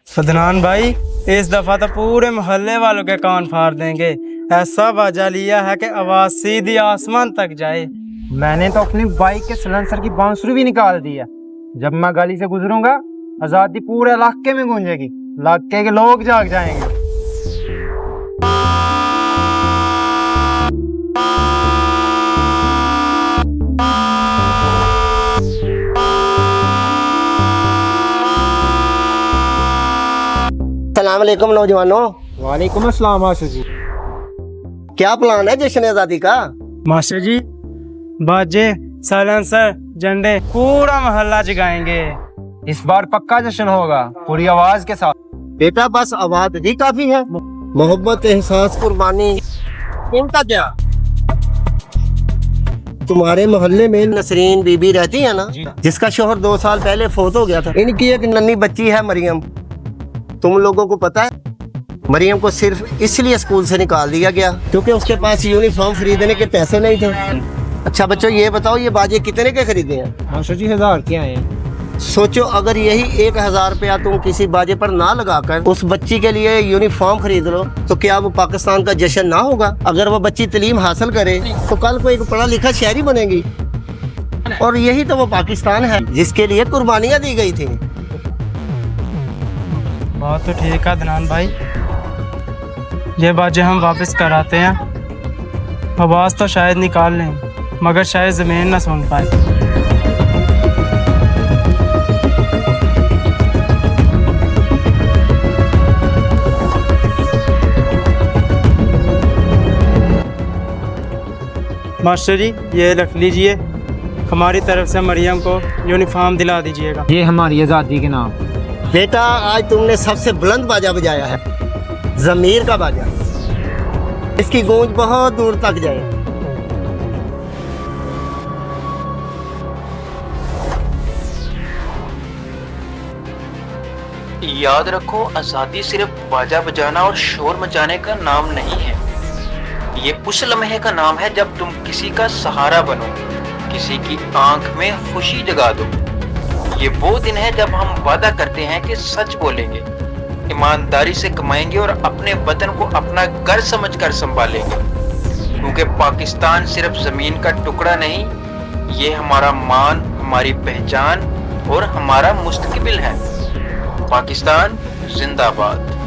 फदनान भाई, इस दफा तो पूरे मोहल्ले वालों के कान फाड़ देंगे। ऐसा बाजा लिया है कि आवाज सीधी आसमान तक जाए। मैंने तो अपनी बाइक के सिलेंसर की बांसुरी भी निकाल दी है। जब मैं गली से गुजरूंगा आजादी पूरे इलाके में गूंजेगी, इलाके के लोग जाग जाएंगे। सलाम अलैकुम नौजवानों। वालेकुम अस्सलाम मास्टर जी। क्या प्लान है जश्न आजादी का? मास्टर जी, बाजे, साइलेंसर, झंडे पूरा मोहल्ला जगाएंगे। इस बार पक्का जश्न होगा, पूरी आवाज के साथ। बेटा बस आवाज ही काफी है। मोहब्बत, एहसास, कुर्बानी, इनका क्या? तुम्हारे मोहल्ले में नसरीन बीबी रहती है ना, जिसका शोहर 2 साल पहले फोत हो गया था। इनकी एक नन्ही बच्ची है मरियम। तुम लोगों को पता है मरियम को सिर्फ इसलिए स्कूल से निकाल दिया गया क्योंकि उसके पास यूनिफॉर्म खरीदने के पैसे नहीं थे। अच्छा बच्चों, ये बताओ ये बाजे कितने के खरीदे हैं? मास्टर जी 1000 के आए हैं। सोचो अगर यही 1000 रुपया तुम किसी बाजे पर ना लगाकर उस बच्ची के लिए यूनिफॉर्म खरीद लो तो क्या वो पाकिस्तान का जश्न ना होगा? अगर वो बच्ची तालीम हासिल करे तो कल को एक पढ़ा लिखा शहरी बनेगी। और यही तो वो पाकिस्तान है जिसके लिए कुर्बानियां दी गई थी। बात तो ठीक है अदनान भाई, ये बाजे हम वापस कराते हैं। आवाज तो शायद निकाल लें मगर शायद जमीन ना सुन पाए। मास्टर जी, ये रख लीजिए, हमारी तरफ से मरियम को यूनिफॉर्म दिला दीजिएगा। ये हमारी आजादी के नाम। बेटा आज तुमने सबसे बुलंद बाजा बजाया है, जमीर का बाजा। इसकी गूंज बहुत दूर तक जाए। याद रखो, आजादी सिर्फ बाजा बजाना और शोर मचाने का नाम नहीं है। ये उस लम्हे का नाम है जब तुम किसी का सहारा बनो, किसी की आंख में खुशी जगा दो। ये वो दिन है जब हम वादा करते हैं कि सच बोलेंगे, ईमानदारी से कमाएंगे और अपने वतन को अपना घर समझकर संभालेंगे। क्योंकि पाकिस्तान सिर्फ जमीन का टुकड़ा नहीं, ये हमारा मान, हमारी पहचान और हमारा मुस्तकबिल है। पाकिस्तान जिंदाबाद।